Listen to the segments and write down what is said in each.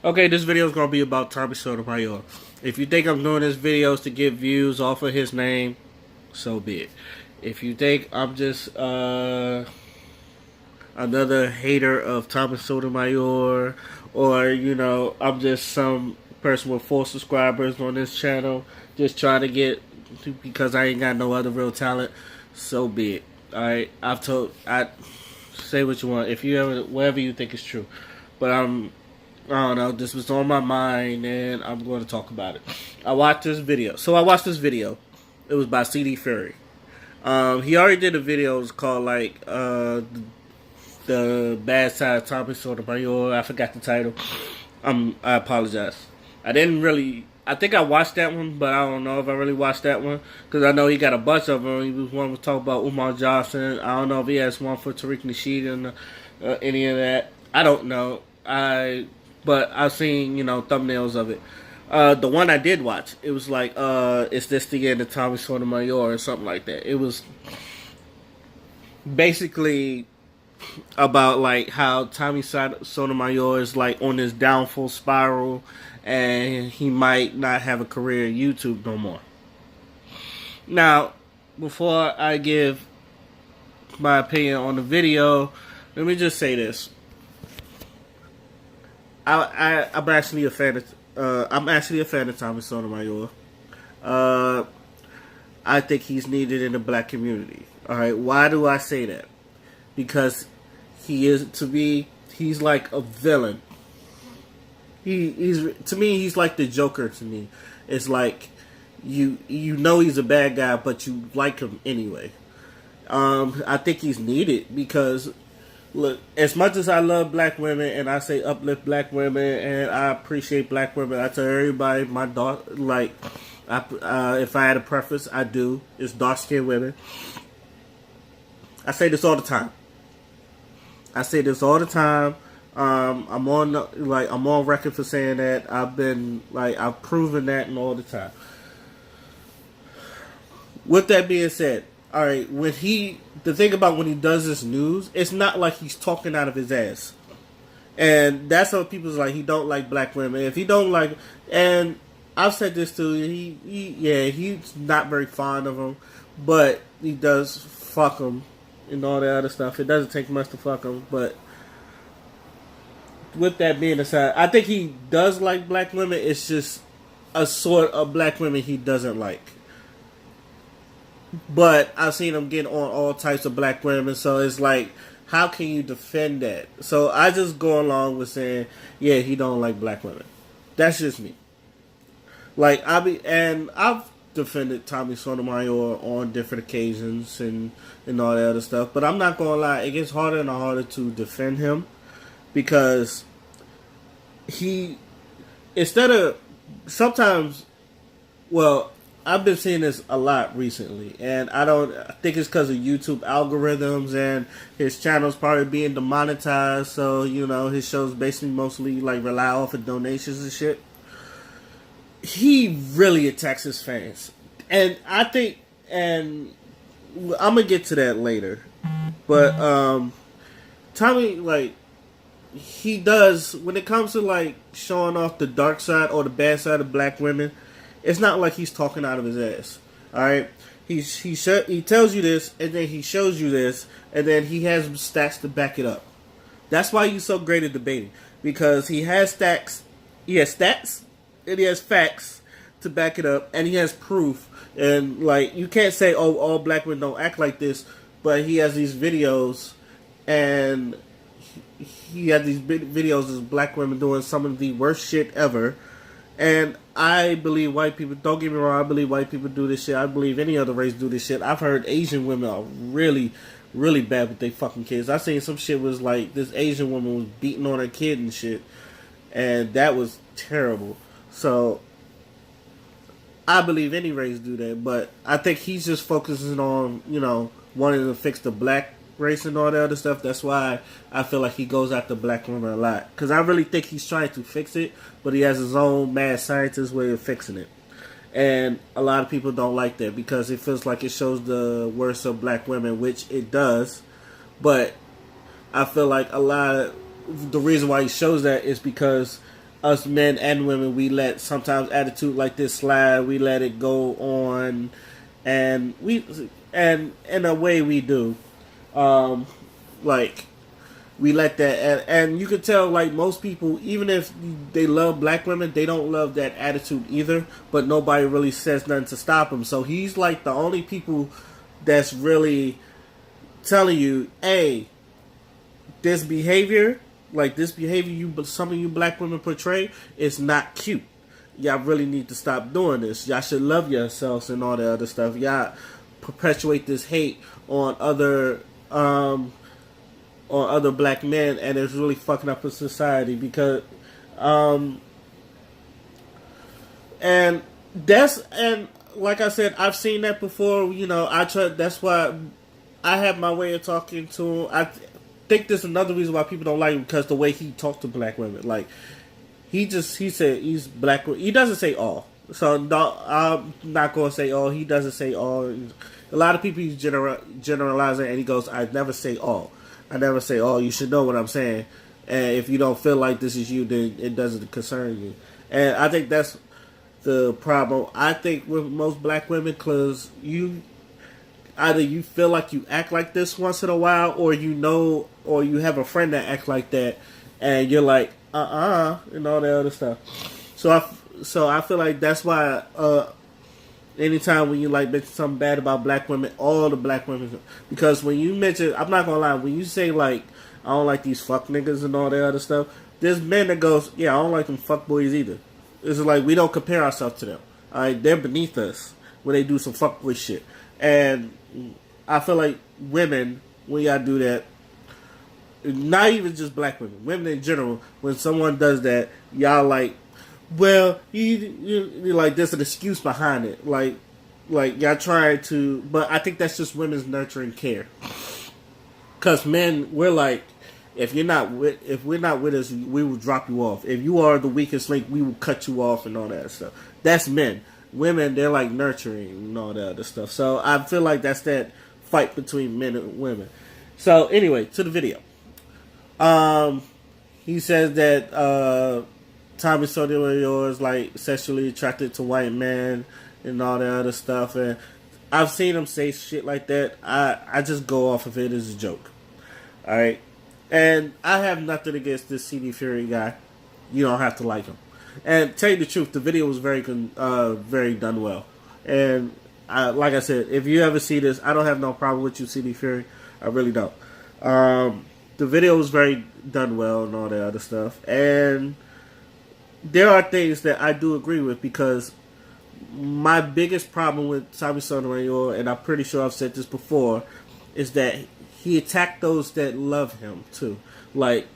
Okay, this video is going to be about Tommy Sotomayor. If you think I'm doing this videos to get views off of his name, so be it. If you think I'm just another hater of Tommy Sotomayor, or I'm just some person with 4 subscribers on this channel, just trying to get because I ain't got no other real talent, so be it. Alright, I say what you want. If you ever, whatever you think is true, but I don't know. This was on my mind, and I'm going to talk about it. I watched this video. So I watched this video. It was by CD Fury. He already did a video. It was called the bad side of Tommy Sotomayor. I forgot the title. I apologize. I didn't really. I think I watched that one, but I don't know if I really watched that one because I know he got a bunch of them. He was one was talking about Umar Johnson. I don't know if he has one for Tariq Nasheed and any of that. I don't know. But I've seen, thumbnails of it. The one I did watch, it was like, is this the end of Tommy Sotomayor or something like that. It was basically about like how Tommy Sotomayor is like on this downfall spiral and he might not have a career in YouTube no more. Now, before I give my opinion on the video, let me just say this. I'm actually a fan of Tommy Sotomayor. I think he's needed in the black community. All right, why do I say that? Because he's like a villain. He's like the Joker to me. It's like you know he's a bad guy, but you like him anyway. I think he's needed because. Look, as much as I love black women and I say uplift black women and I appreciate black women, I tell everybody my daughter, if I had a preference, I do. It's dark skinned women. I say this all the time. I'm on record for saying that. I've proven that and all the time. With that being said, all right, the thing about when he does this news, it's not like he's talking out of his ass. And that's what people's like, he don't like black women. If he don't like, and I've said this too, he's not very fond of them, but he does fuck them and all that other stuff. It doesn't take much to fuck them, but with that being aside, I think he does like black women. It's just a sort of black women he doesn't like. But I've seen him get on all types of black women, so it's like, how can you defend that? So I just go along with saying, yeah, he don't like black women. That's just me. Like I've defended Tommy Sotomayor on different occasions and all that other stuff, but I'm not gonna lie, it gets harder and harder to defend him because I've been seeing this a lot recently, and I think it's because of YouTube algorithms and his channel's probably being demonetized, so, his shows basically mostly, rely off of donations and shit. He really attacks his fans. And I think, and I'm gonna get to that later, but, Tommy, he does, when it comes to, showing off the dark side or the bad side of black women, it's not like he's talking out of his ass. All right, he tells you this, and then he shows you this, and then he has stats to back it up. That's why he's so great at debating, because he has stats, and he has facts to back it up, and he has proof. And you can't say, "Oh, all black women don't act like this," but he has these videos, and he had these videos of black women doing some of the worst shit ever. And I believe white people, don't get me wrong, I believe white people do this shit. I believe any other race do this shit. I've heard Asian women are really, really bad with their fucking kids. I seen some shit was this Asian woman was beating on her kid and shit. And that was terrible. So, I believe any race do that. But I think he's just focusing on, wanting to fix the black race and all that other stuff. That's why I feel like he goes after black women a lot, because I really think he's trying to fix it, but he has his own mad scientist way of fixing it, and a lot of people don't like that because it feels like it shows the worst of black women, which it does. But I feel like a lot of the reason why he shows that is because us men and women, we let sometimes attitude like this slide. We let it go on, and and in a way we do. Like we let that, and you can tell like most people, even if they love black women, they don't love that attitude either. But nobody really says nothing to stop him. So he's like the only people that's really telling you, hey, this behavior, like this behavior some of you black women portray, is not cute. Y'all really need to stop doing this. Y'all should love yourselves and all that other stuff. Y'all perpetuate this hate on other black men, and it's really fucking up a society because and like I said, I've seen that before. You know, that's why I have my way of talking to him. I think there's another reason why people don't like him, because the way he talked to black women. Like he said he's black. He doesn't say all. So no, I'm not going to say all. He doesn't say all. A lot of people he's generalizing, and he goes, I never say all. I never say all. You should know what I'm saying. And if you don't feel like this is you, then it doesn't concern you. And I think that's the problem. I think with most black women, because either you feel like you act like this once in a while, or or you have a friend that act like that, and you're like, and all that other stuff. So I feel like that's why anytime when you like mention something bad about black women, all the black women, because when you mention, I'm not gonna lie, when you say like I don't like these fuck niggas and all that other stuff, there's men that goes, yeah, I don't like them fuck boys either. It's like we don't compare ourselves to them. Alright, they're beneath us when they do some fuck boy shit. And I feel like women, when y'all do that, not even just black women, women in general, when someone does that, y'all like, well, you like, there's an excuse behind it. Like y'all trying to, but I think that's just women's nurturing care. Cause men, we're like, if we're not with us, we will drop you off. If you are the weakest link, we will cut you off and all that stuff. That's men. Women, they're like nurturing and all that other stuff. So I feel like that's that fight between men and women. So anyway, to the video. He says that Tommy Sotomayor is like sexually attracted to white men and all that other stuff, and I've seen him say shit like that. I just go off of it as a joke. Alright? And I have nothing against this CD Fury guy. You don't have to like him. And tell you the truth, the video was very done well. And like I said, if you ever see this, I don't have no problem with you, CD Fury. I really don't. The video was very done well and all that other stuff. And there are things that I do agree with, because my biggest problem with Tommy Sotomayor, and I'm pretty sure I've said this before, is that he attacked those that love him too. Like,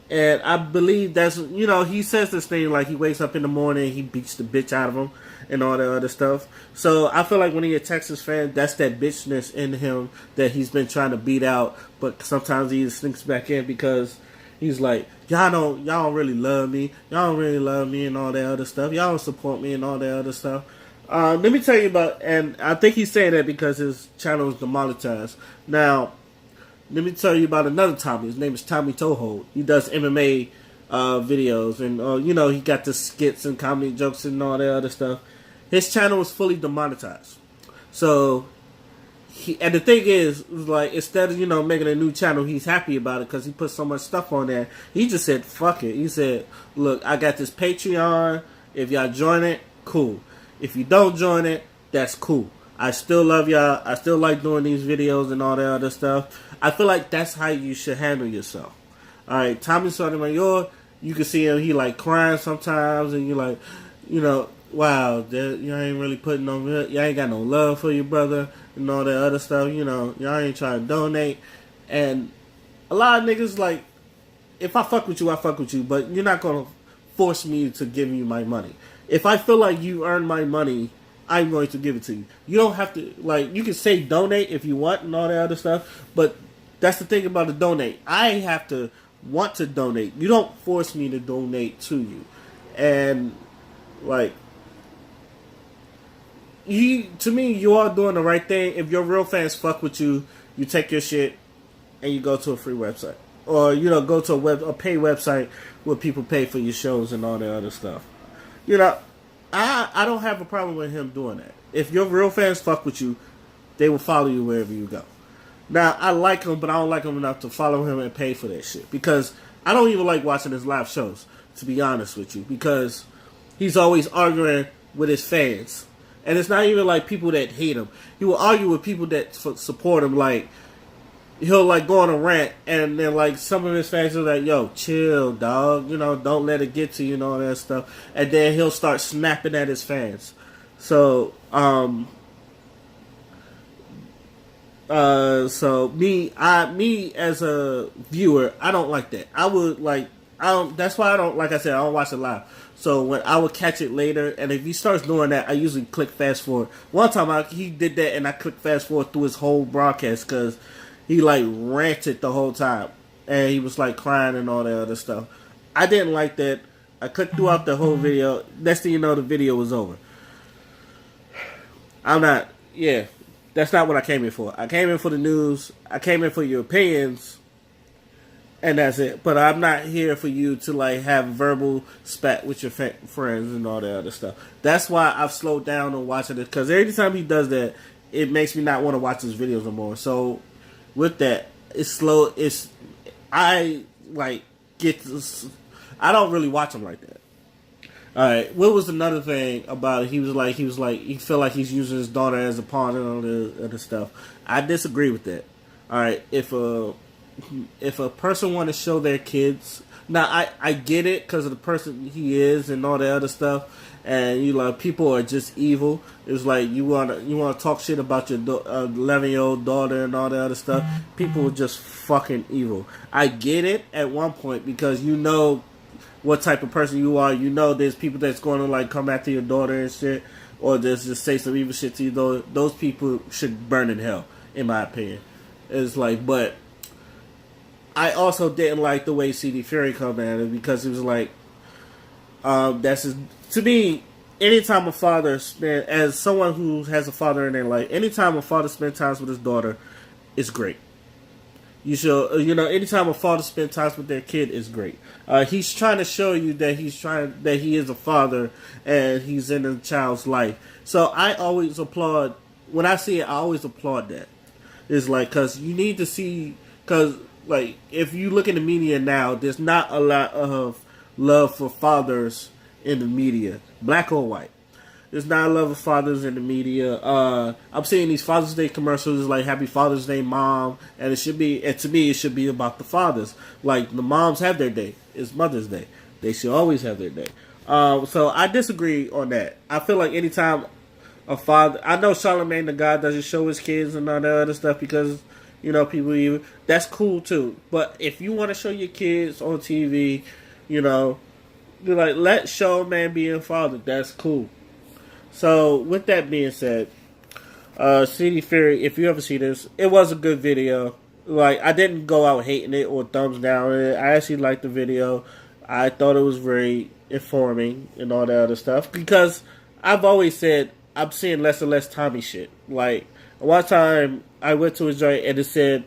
and I believe that's, you know, he says this thing like he wakes up in the morning, he beats the bitch out of him and all that other stuff. So I feel like when he attacks his fan, that's that bitchness in him that he's been trying to beat out, but sometimes he sneaks back in because he's like, y'all don't really love me. Y'all don't really love me and all that other stuff. Y'all don't support me and all that other stuff. Let me tell you about, and I think he's saying that because his channel is demonetized. Now, let me tell you about another Tommy. His name is Tommy Sotomayor. He does MMA videos, and you know, he got the skits and comedy jokes and all that other stuff. His channel is fully demonetized. So, and the thing is, like, instead of, you know, making a new channel, he's happy about it because he put so much stuff on there. He just said, fuck it. He said, look, I got this Patreon. If y'all join it, cool. If you don't join it, that's cool. I still love y'all. I still like doing these videos and all that other stuff. I feel like that's how you should handle yourself. Alright, Tommy Sotomayor, you can see him, he like crying sometimes, and you're like, you know, wow, y'all ain't really putting no, y'all ain't got no love for your brother and all that other stuff, you know, y'all ain't trying to donate. And a lot of niggas, like, if I fuck with you, I fuck with you, but you're not gonna force me to give you my money. If I feel like you earn my money, I'm going to give it to you. You don't have to, like, you can say donate if you want and all that other stuff, but that's the thing about the donate. I have to want to donate. You don't force me to donate to you. And, like, to me, you are doing the right thing. If your real fans fuck with you, you take your shit and you go to a free website. or go to a pay website where people pay for your shows and all that other stuff. You know, I don't have a problem with him doing that. If your real fans fuck with you, they will follow you wherever you go. Now, I like him, but I don't like him enough to follow him and pay for that shit. Because I don't even like watching his live shows, to be honest with you. Because he's always arguing with his fans. And it's not even like people that hate him. He will argue with people that support him. Like, he'll like go on a rant, and then like some of his fans are like, "Yo, chill, dog. Don't let it get to you and all that stuff." And then he'll start snapping at his fans. So, me as a viewer, I don't like that. I would like, I don't. That's why I don't. Like I said, I don't watch it live. So when I would catch it later, and if he starts doing that, I usually click fast forward. One time he did that, and I clicked fast forward through his whole broadcast because he like ranted the whole time, and he was like crying and all that other stuff. I didn't like that. I clicked throughout the whole video. Next thing you know, the video was over. That's not what I came in for. I came in for the news. I came in for your opinions, and that's it. But I'm not here for you to like have verbal spat with your friends and all that other stuff. That's why I've slowed down on watching it, because every time he does that, it makes me not want to watch his videos no more. So with that, it's slow. I don't really watch him like that. All right, what was another thing about it? He felt like he's using his daughter as a pawn and all the other stuff. I disagree with that. All right, if a person want to show their kids, now I get it because of the person he is and all that other stuff, and people are just evil. It's like you want to talk shit about your 11-year-old daughter and all that other stuff. People are just fucking evil. I get it at one point because what type of person you are. There's people that's going to like come after your daughter and shit, or just say some evil shit to you. Those people should burn in hell, in my opinion. It's like, but I also didn't like the way CD Fury come at it, because it was like, to me, anytime a father as someone who has a father in their life, anytime a father spends time with his daughter, it's great. You should, anytime a father spends time with their kid is great. He's trying to show you that he is a father and he's in the child's life. So I always applaud, when I see it, I always applaud that. It's like, because you need to see, because like, if you look in the media now, there's not a lot of love for fathers in the media, black or white. There's not a lot of fathers in the media. I'm seeing these Father's Day commercials like "Happy Father's Day, Mom," and to me, it should be about the fathers. Like, the moms have their day. It's Mother's Day. They should always have their day. So I disagree on that. I feel like anytime a father, I know Charlamagne the God doesn't show his kids and all that other stuff because people even, that's cool too. But if you want to show your kids on TV, you're like, let Charlamagne be a father. That's cool. So, with that being said, CD Fury, if you ever see this, it was a good video. Like, I didn't go out hating it or thumbs down it. I actually liked the video. I thought it was very informing and all that other stuff. Because I've always said, I'm seeing less and less Tommy shit. Like, one time, I went to his joint and it said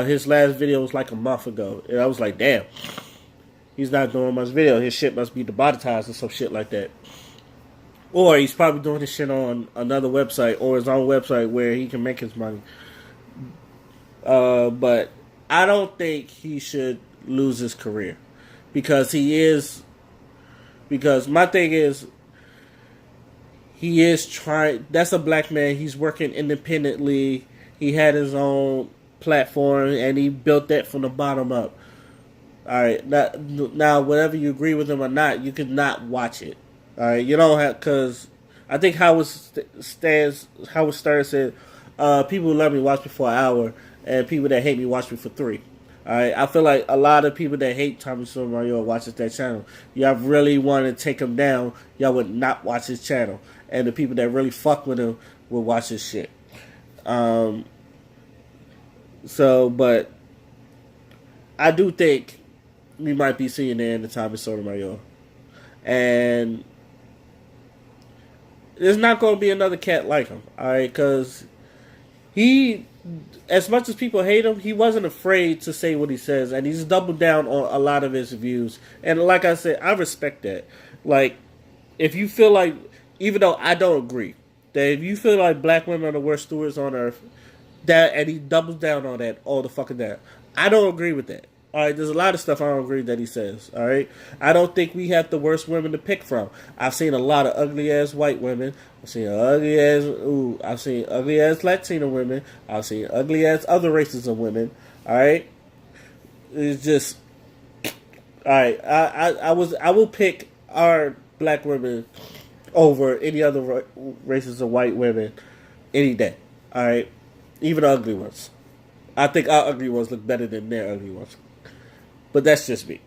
his last video was like a month ago. And I was like, damn. He's not doing much video. His shit must be demonetized or some shit like that. Or he's probably doing his shit on another website or his own website where he can make his money. But I don't think he should lose his career. Because my thing is, he is trying, that's a black man, he's working independently, he had his own platform, and he built that from the bottom up. Alright, now whether you agree with him or not, you could not watch it. Alright, you don't have, because I think Howard Stern said, people who love me watch me for an hour, and people that hate me watch me for 3. Alright, I feel like a lot of people that hate Tommy Sotomayor watches that channel. Y'all really want to take him down, y'all would not watch his channel. And the people that really fuck with him will watch his shit. But I do think we might be seeing the end of Tommy Sotomayor. And there's not going to be another cat like him, alright? Because he as much as people hate him, he wasn't afraid to say what he says, and he's doubled down on a lot of his views. And like I said, I respect that. Like, if you feel like, even though I don't agree, that if you feel like black women are the worst stewards on earth, that, and he doubles down on that all the fucking time. I don't agree with that. All right, there's a lot of stuff I don't agree that he says. All right, I don't think we have the worst women to pick from. I've seen a lot of ugly ass white women. I've seen ugly ass Latina women. I've seen ugly ass other races of women. All right, it's just all right. I will pick our black women over any other races of white women any day. All right, even the ugly ones. I think our ugly ones look better than their ugly ones. But that's just me.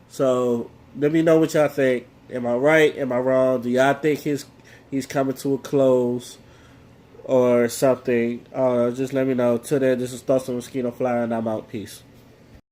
So let me know what y'all think. Am I right? Am I wrong? Do y'all think he's coming to a close or something? Just let me know. Till then, this is Thoughts on Mosquito Fly, and I'm out. Peace.